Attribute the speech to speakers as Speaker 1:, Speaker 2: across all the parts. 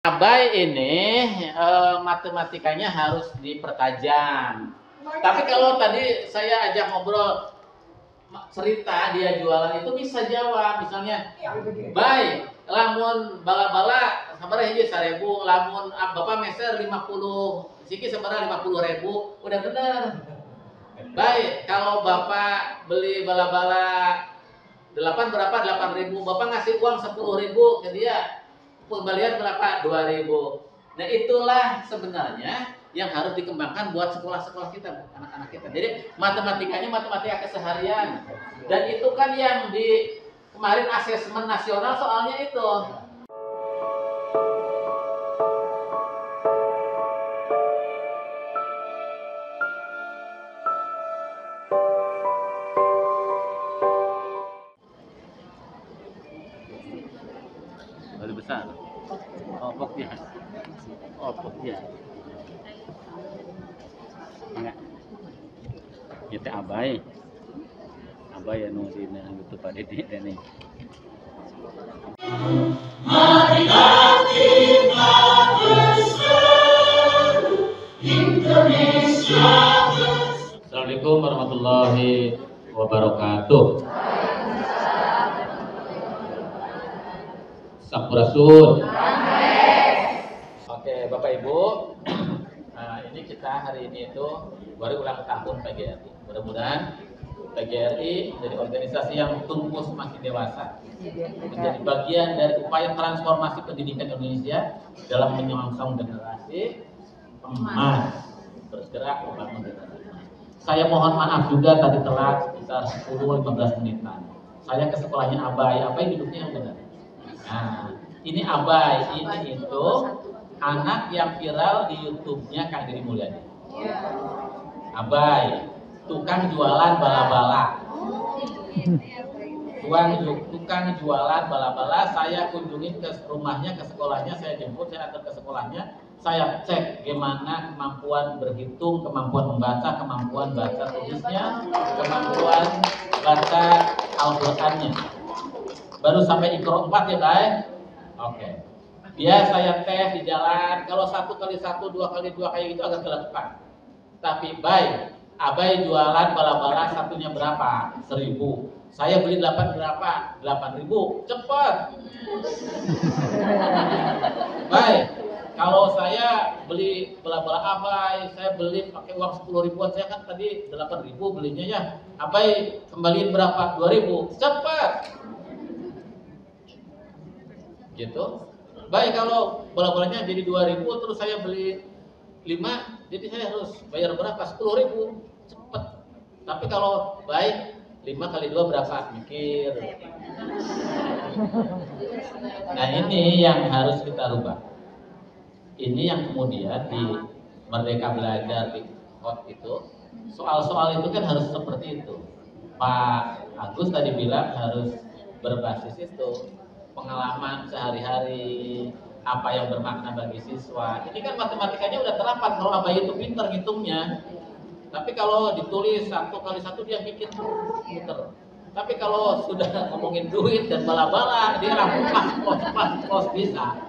Speaker 1: Abai ini matematikanya harus dipertajam. Tapi kalau tadi saya ajak ngobrol cerita dia jualan itu bisa jawab, misalnya, "Bay, lamun bala-bala sabaraha hiji 1.000, lamun Bapak meser 50, siki sabaraha 50.000." Udah bener. Baik, kalau Bapak beli bala-bala 8 berapa? 8.000. Bapak ngasih uang 10.000 ke dia. Pembelian berapa? 2.000. Nah, itulah sebenarnya yang harus dikembangkan buat sekolah-sekolah kita, anak-anak kita. Jadi matematikanya matematika keseharian. Dan itu kan yang di kemarin asesmen nasional soalnya itu. Lebih besar. Opoknya. Enggak. Ya teh abai. Abai anu dina gitu Pak Didi ini. Marilah kita bersatu Indonesia. Assalamualaikum warahmatullahi wabarakatuh. Sampurasun. Oke, Bapak Ibu, ini kita hari ini itu baru ulang tahun PGRI. Mudah-mudahan PGRI menjadi organisasi yang tumbuh semakin dewasa, menjadi bagian dari upaya transformasi pendidikan Indonesia dalam menyongsong generasi emas, bergerak membangun generasi emas. Saya mohon maaf juga tadi telat sekitar 10-15 menitan. Saya ke sekolahnya Abai duduknya yang benar. Nah, ini Abai, ini itu anak yang viral di YouTube-nya Kang Diri Mulyadi. Abai, tukang jualan bala-bala. Tukang jualan bala-bala, saya kunjungin ke rumahnya, ke sekolahnya, saya jemput, saya antar ke sekolahnya, saya cek gimana kemampuan berhitung, kemampuan membaca, kemampuan baca tulisnya, kemampuan baca Al-Qur'annya. Baru sampai Iqra 4 ya guys. Oke. Dia saya tes di jalan, kalau 1x1, 2x2 kayak gitu agak cepat. Tapi baik, Abai jualan bala-bala satunya berapa? 1.000. Saya beli 8 berapa? 8.000. Cepat. Baik. Kalau saya beli bala-bala Abai, saya beli pakai uang 10.000-an, saya kan tadi 8.000 belinya ya. Abai kembaliin berapa? 2.000. Cepat. Gitu. Baik, kalau bola-bolanya jadi 2.000 terus saya beli 5, jadi saya harus bayar berapa? 10.000. Cepet. Tapi kalau baik 5 kali 2 berapa? Mikir. Nah, ini yang harus kita rubah. Ini yang kemudian di Merdeka Belajar di KOT itu, soal-soal itu kan harus seperti itu. Pak Agus tadi bilang harus berbasis itu, pengalaman sehari-hari, apa yang bermakna bagi siswa. Ini kan matematikanya udah terapan, kalau Abai itu pinter ngitungnya. Tapi kalau ditulis 1x1 dia bikin muter. Tapi kalau sudah ngomongin duit dan bala-bala, dia pas bisa.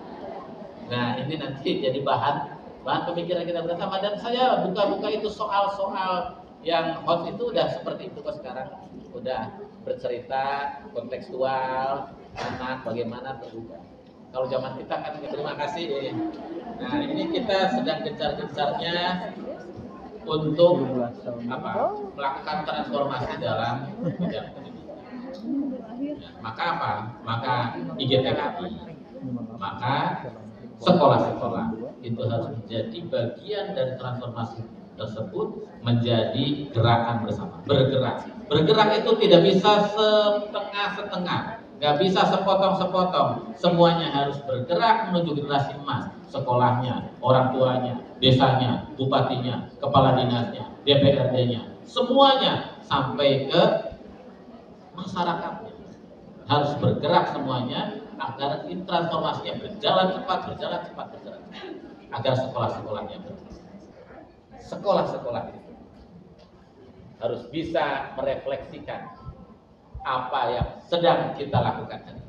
Speaker 1: Nah, ini nanti jadi bahan pemikiran kita bersama. Dan saya buka-buka itu soal-soal yang hot itu udah seperti itu kok sekarang. Udah bercerita kontekstual, anak bagaimana terbuka. Kalau zaman kita kan terima kasih. Nah, ini kita sedang gencar-gencarnya untuk melakukan transformasi dalam bidang pendidikan. Nah, maka apa? Maka IGTKI, maka sekolah-sekolah itu harus menjadi bagian dari transformasi tersebut, menjadi gerakan bersama, bergerak itu tidak bisa setengah-setengah, nggak bisa sepotong-sepotong, semuanya harus bergerak menuju generasi emas. Sekolahnya, orang tuanya, desanya, bupatinya, kepala dinasnya, DPRD-nya, semuanya sampai ke masyarakatnya harus bergerak semuanya agar transformasinya berjalan cepat, agar sekolah-sekolahnya bergerak. Sekolah-sekolah itu harus bisa merefleksikan apa yang sedang kita lakukan.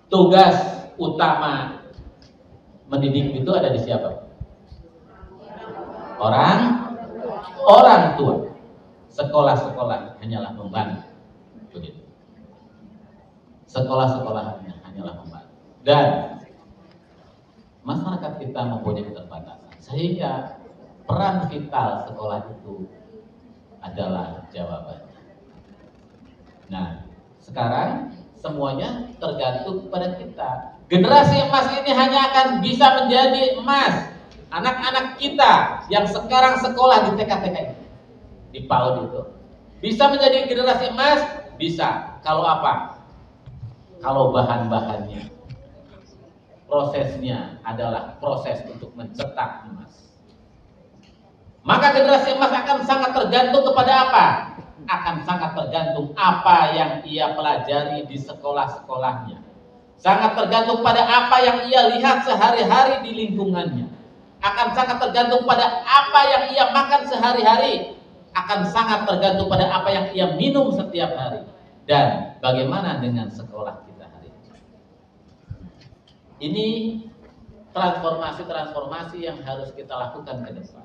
Speaker 1: Tugas utama Mendidik itu ada di siapa? Orang tua. Sekolah-sekolah hanyalah pembantu. Begitu. Sekolah-sekolah hanyalah pembantu. Dan masyarakat kita mempunyai keterbatasan, sehingga peran vital sekolah itu adalah jawabannya. Nah, sekarang semuanya tergantung pada kita. Generasi emas ini hanya akan bisa menjadi emas anak-anak kita yang sekarang sekolah di TK-TK ini, di PAUD itu. Bisa menjadi generasi emas? Bisa. Kalau apa? Kalau bahan-bahannya, prosesnya adalah proses untuk mencetak emas. Maka generasi emas akan sangat tergantung kepada apa? Akan sangat tergantung apa yang ia pelajari di sekolah-sekolahnya. Sangat tergantung pada apa yang ia lihat sehari-hari di lingkungannya. Akan sangat tergantung pada apa yang ia makan sehari-hari. Akan sangat tergantung pada apa yang ia minum setiap hari. Dan bagaimana dengan sekolah kita hari ini? Ini transformasi-transformasi yang harus kita lakukan ke depan.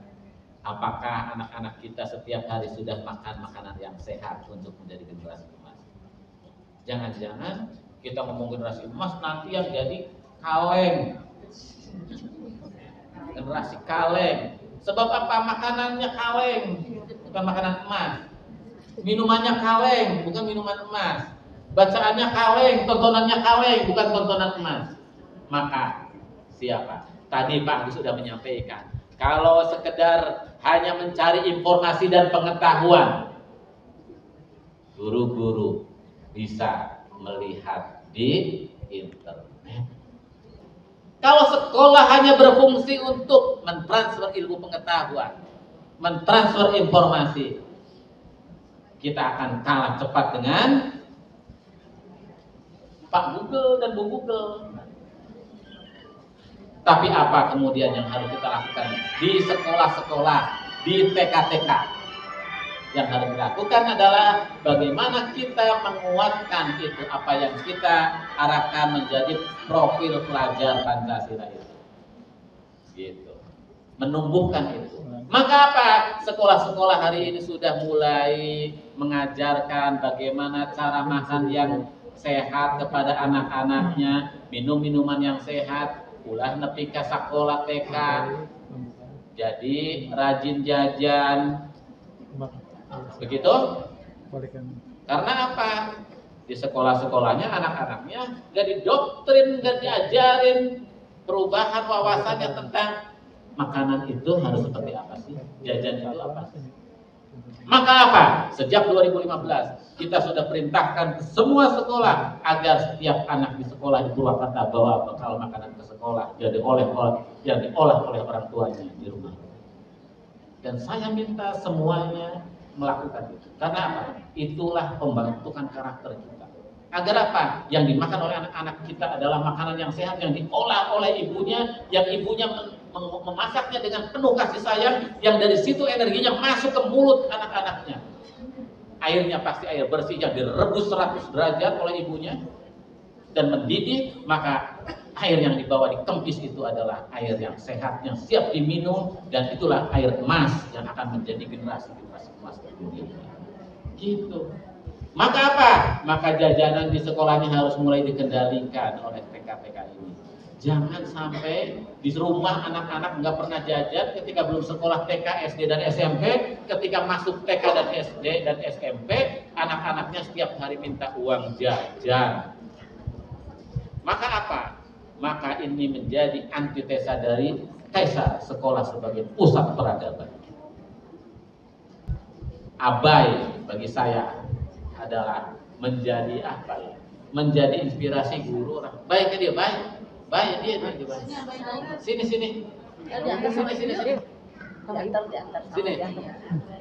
Speaker 1: Apakah anak-anak kita setiap hari sudah makan makanan yang sehat untuk menjadi generasi emas? Jangan-jangan kita ngomong generasi emas nanti yang jadi kaleng. Generasi kaleng. Sebab apa? Makanannya kaleng, bukan makanan emas. Minumannya kaleng, bukan minuman emas. Bacaannya kaleng, tontonannya kaleng, bukan tontonan emas. Maka siapa? Tadi Pak Agus sudah menyampaikan, kalau sekedar hanya mencari informasi dan pengetahuan, guru-guru bisa melihat di internet. Kalau sekolah hanya berfungsi untuk mentransfer ilmu pengetahuan, mentransfer informasi, kita akan kalah cepat dengan Pak Google dan Bu Google. Tapi apa kemudian yang harus kita lakukan di sekolah-sekolah, di TK-TK? Yang harus dilakukan adalah bagaimana kita menguatkan itu, apa yang kita harapkan menjadi profil pelajar Pancasila itu. Gitu. Menumbuhkan itu. Maka apa? Sekolah-sekolah hari ini sudah mulai mengajarkan bagaimana cara makan yang sehat kepada anak-anaknya, minum minuman yang sehat, ulah nepi ka sekolah TK. Jadi rajin jajan. Begitu? Karena apa? Di sekolah-sekolahnya anak-anaknya gak didoktrin, gak diajarin perubahan wawasannya tentang makanan itu harus seperti apa sih? Jajan itu apa sih? Maka apa? Sejak 2015 kita sudah perintahkan ke semua sekolah agar setiap anak di sekolah di Purwakarta bawa bekal makanan ke sekolah yang diolah oleh orang tuanya di rumah. Dan saya minta semuanya melakukan itu. Karena apa? Itulah pembentukan karakter kita. Agar apa? Yang dimakan oleh anak-anak kita adalah makanan yang sehat, yang diolah oleh ibunya, yang ibunya memasaknya dengan penuh kasih sayang, yang dari situ energinya masuk ke mulut anak-anaknya. Airnya pasti air bersih yang direbus 100 derajat oleh ibunya dan mendidih, maka air yang dibawa di kempis itu adalah air yang sehat, yang siap diminum, dan itulah air emas yang akan menjadi generasi-generasi emas kemudian. Gitu. Maka apa? Maka jajanan di sekolahnya harus mulai dikendalikan oleh TK-TK ini. Jangan sampai di rumah anak-anak nggak pernah jajan ketika belum sekolah TK, SD, dan SMP. Ketika masuk TK dan SD dan SMP, anak-anaknya setiap hari minta uang jajan. Maka apa? Maka ini menjadi antitesa dari Kaisar sekolah sebagai pusat peradaban. Abai bagi saya adalah menjadi apa ya? Menjadi inspirasi guru orang. Baik dia, baik. Baik dia. Sini. Sini.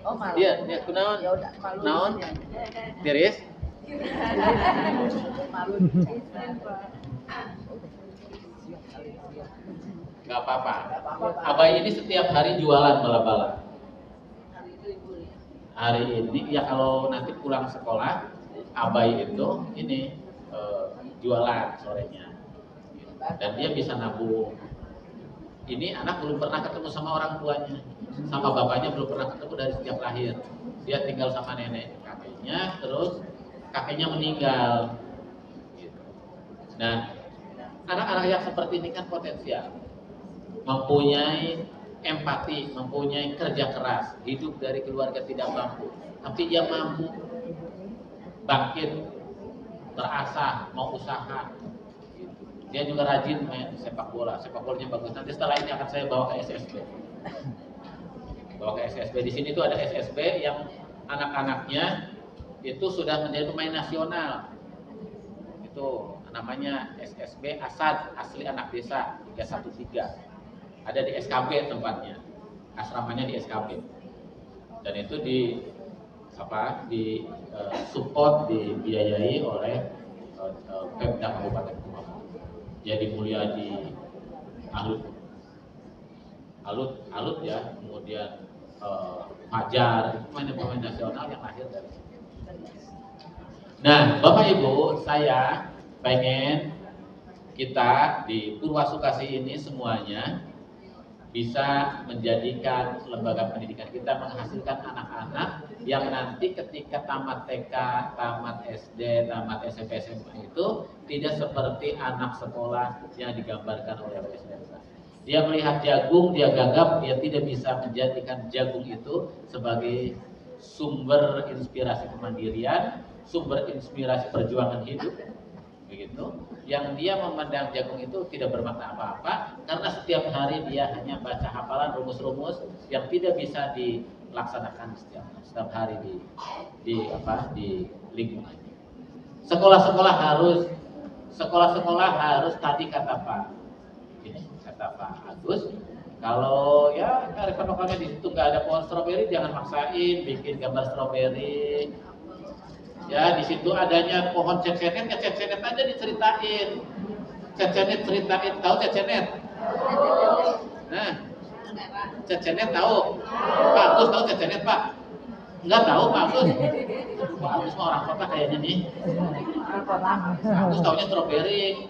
Speaker 2: Oh, malu.
Speaker 1: Dia kunaon? Naon? Tiris?
Speaker 2: Malu.
Speaker 1: Gak apa-apa. Abai ini setiap hari jualan bala-bala. Hari ini ya kalau nanti pulang sekolah, Abai itu ini jualan sorenya. Dan dia bisa nabung. Ini anak belum pernah ketemu sama orang tuanya, sama bapaknya belum pernah ketemu dari sejak lahir. Dia tinggal sama nenek kakeknya, terus kakeknya meninggal. Gitu. Nah, anak-anak yang seperti ini kan potensial, mempunyai empati, mempunyai kerja keras, hidup dari keluarga tidak mampu, tapi dia mampu bangkit, berasah, mau usaha. Dia juga rajin main sepak bola, sepak bolanya bagus. Nanti setelah ini akan saya bawa ke SSB. Bawa ke SSB. Di sini tuh ada SSB yang anak-anaknya itu sudah menjadi pemain nasional. Itu namanya SSB Asad, Asli Anak Desa 313. Ada di SKB tempatnya. Asramanya di SKB. Dan itu di support, dibiayai oleh Pemda Kabupaten Kumamak. Jadi mulia di Alut ya, kemudian Fajar, itu pemain nasional yang lahir dari sini. Nah, Bapak Ibu, saya pengen kita di Purwasukasi ini semuanya bisa menjadikan lembaga pendidikan kita menghasilkan anak-anak yang nanti ketika tamat TK, tamat SD, tamat SMP, SMA itu tidak seperti anak sekolah yang digambarkan oleh Presiden. Dia melihat jagung, dia gagap, dia tidak bisa menjadikan jagung itu sebagai sumber inspirasi kemandirian, sumber inspirasi perjuangan hidup. Begitu, yang dia memandang jagung itu tidak bermakna apa-apa karena setiap hari dia hanya baca hafalan rumus-rumus yang tidak bisa dilaksanakan setiap hari di lingkungan. Sekolah-sekolah harus tadi kata Pak Agus, kalau ya kearifan lokalnya di situ nggak ada pohon stroberi, jangan maksain bikin gambar stroberi. Ya, di situ adanya pohon cecenet, ya cecenet aja diceritain. Cecenet ceritain, tahu cecenet? Nah, cecenet tahu? Pak Agus tahu cecenet, Pak? Enggak tahu, Pak Agus. Pak Agus mah orang kota kayaknya nih. Pak Agus taunya strawberry.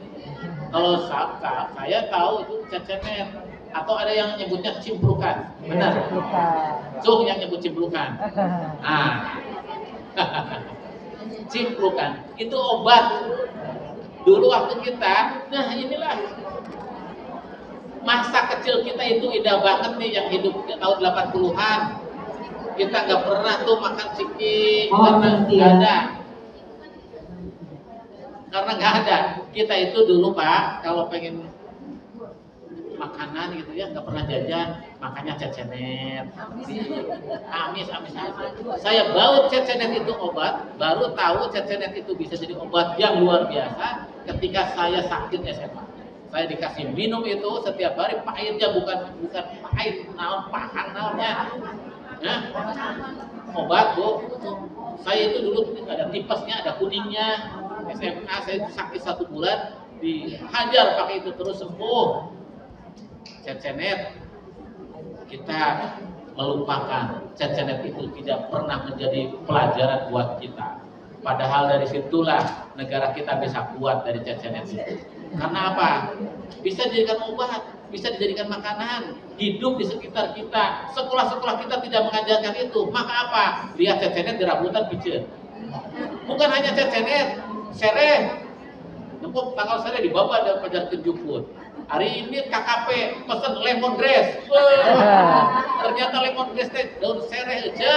Speaker 1: Kalau saya tahu itu cecenet. Atau ada yang nyebutnya cimplukan. Benar? Cuk yang nyebut cimplukan. Nah. Cimplukan itu obat dulu waktu kita. Nah, inilah masa kecil kita itu indah banget nih, yang hidup tahun 80-an. Kita nggak pernah tuh makan ciki karena nggak ada. Karena nggak ada. Kita itu dulu Pak, kalau pengen makanan gitu ya nggak pernah jajan, makanya cecenet, amis aja. Saya baut cecenet itu obat, baru tahu cecenet itu bisa jadi obat yang luar biasa ketika saya sakit SMA. Saya dikasih minum itu setiap hari, pahitnya bukan pahit, pahang namanya. Nah, obat Bu. Saya itu dulu ada tipesnya, ada kuningnya. SMA saya sakit 1 bulan, dihajar pakai itu terus sembuh. Cecenet kita melupakan, cecenet itu tidak pernah menjadi pelajaran buat kita. Padahal dari situlah negara kita bisa kuat dari cecenet itu. Karena apa? Bisa dijadikan obat, bisa dijadikan makanan, hidup di sekitar kita. Sekolah-sekolah kita tidak mengajarkan itu. Maka apa? Lihat cecenet di rambutan pijen. Bukan hanya cecenet, sereh. Nempuk tanggal sereh di bawah ada pelajar kejuput. Hari ini KKP pesen lemon grass. Ternyata lemon grass daun sereh aja.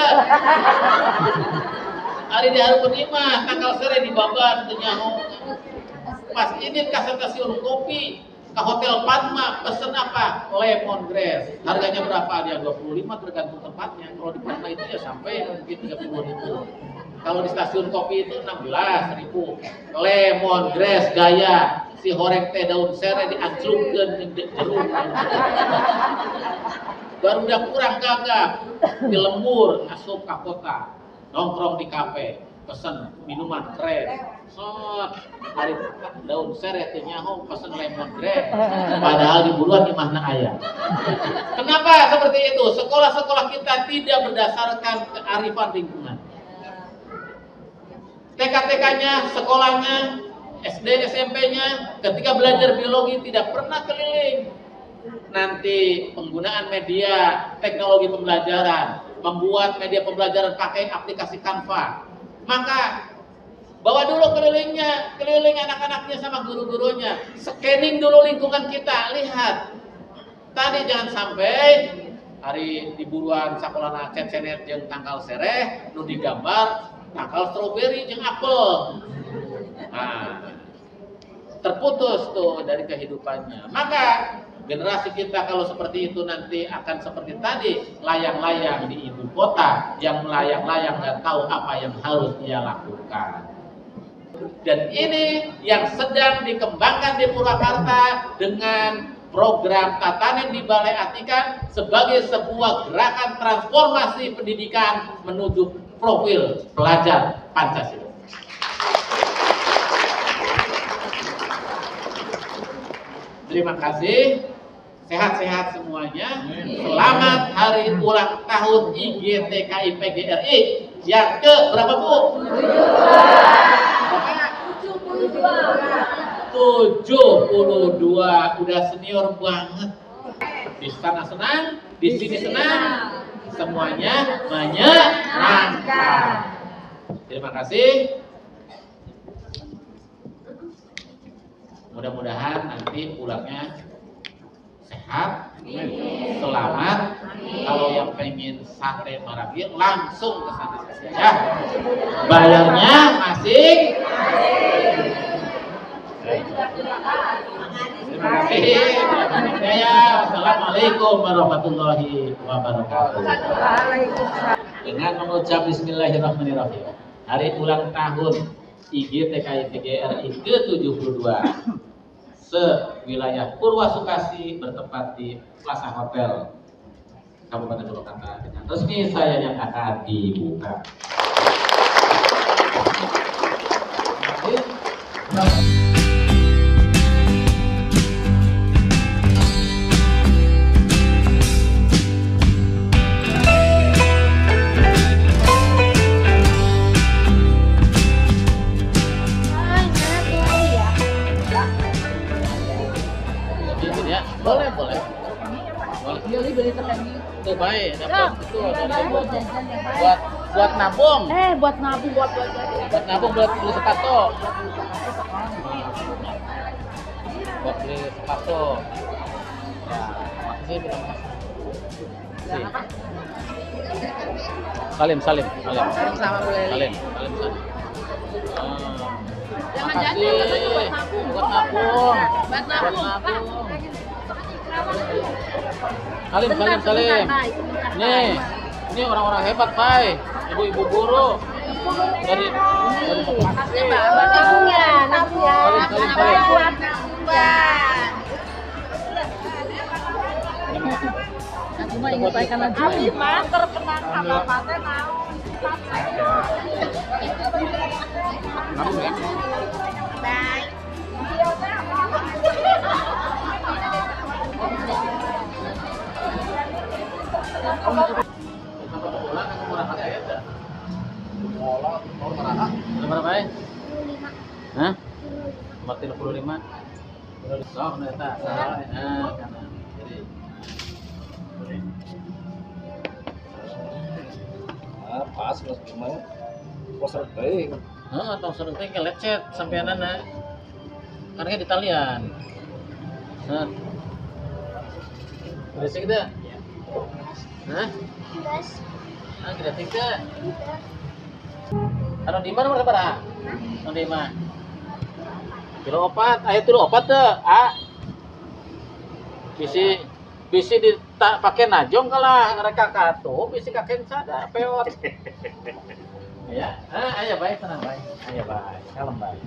Speaker 1: Hari di hari penima tanggal sereh di babat nyaho. Pas ini ke stasiun kopi, ke hotel Padma pesen apa? Lemon grass. Harganya berapa? Dia 25 tergantung tempatnya. Kalau di Padma itu ya sampai mungkin 30.000. Kalau di stasiun kopi itu 16.000. Lemon grass gaya. Si horeng teh daun sereh dianclungkeun jeung jeruk. Baru udah kurang gagap, di lembur asup ka kota, nongkrong di kafe, pesen minuman keren. Sot, dari daun sereh teh nyaho pesen lemon grass. Padahal di buruan di mana aya. Kenapa seperti itu? Sekolah-sekolah kita tidak berdasarkan kearifan lingkungan. TK-TK-nya, sekolahnya, SD, SMP-nya, ketika belajar biologi tidak pernah keliling. nanti penggunaan media teknologi pembelajaran, membuat media pembelajaran pakai aplikasi Canva, maka bawa dulu keliling anak-anaknya sama guru-gurunya, scanning dulu lingkungan kita, lihat. Tadi jangan sampai hari diburuan sakolana cecenet jeung tangkal sereh, nu digambar tangkal stroberi jeung apel. Nah, terputus tuh dari kehidupannya. Maka generasi kita kalau seperti itu nanti akan seperti tadi, layang-layang di ibu kota, yang melayang-layang dan tahu apa yang harus dia lakukan. Dan ini yang sedang dikembangkan di Purwakarta dengan program Tatanen di Balai Atikan sebagai sebuah gerakan transformasi pendidikan menuju profil pelajar Pancasila. Terima kasih, sehat-sehat semuanya. Selamat hari ulang tahun IGTKI PGRI yang ke berapa Bu? 72, udah senior banget. Di sana senang, di sini senang, semuanya menyenangkan. Terima kasih. Mudah-mudahan nanti pulangnya sehat, selamat. Kalau yang pengen sate maragi langsung ke sana saja ya. Bayarnya masing. Terima kasih. Assalamualaikum warahmatullahi wabarakatuh. Dengan mengucap Bismillahirrahmanirrahim, hari ulang tahun IGTKI PGRI ke-72 sewilayah Purwasukasi bertempat di Plaza Hotel Kabupaten Purwakarta dengan resmi saya nyatakan dibuka. Boleh. Iya, beli terlagi. Tuh baik, dapat itu buat nabung.
Speaker 2: Buat nabung buat belajar.
Speaker 1: Buat nabung buat beli sepatu. Buat beli sepatu. Ya, makasih terima kasih. Salim.
Speaker 2: Sama boleh.
Speaker 1: Salim.
Speaker 2: Jangan
Speaker 1: Makasih. Buat nabung. Salim. Ini orang-orang hebat, Pai. Ibu-ibu guru. Dari Bekasi.
Speaker 2: Cuma ingin sampaikan aja. Abis mah terkenang sama Pate mau.
Speaker 1: Nabung ya?
Speaker 2: Bye.
Speaker 1: Berapa ya? Hah? Nomor 35. Oh, ternyata. Nah, kanan. Jadi.
Speaker 3: Pas mas gimana? Poster baik.
Speaker 1: Atau sering ke lecet sampai anak. Karena di talian. Nah. Berisik dah. Hah? Kita tinggal. Anu di mana berapa? Anu di mana? Kilo opat, ayo tuh opat tuh. Bisi pakai najong kalah mereka katu, bisi kakek sada peot. Ya, ayo baik tenang baik, ayo baik, kalem baik.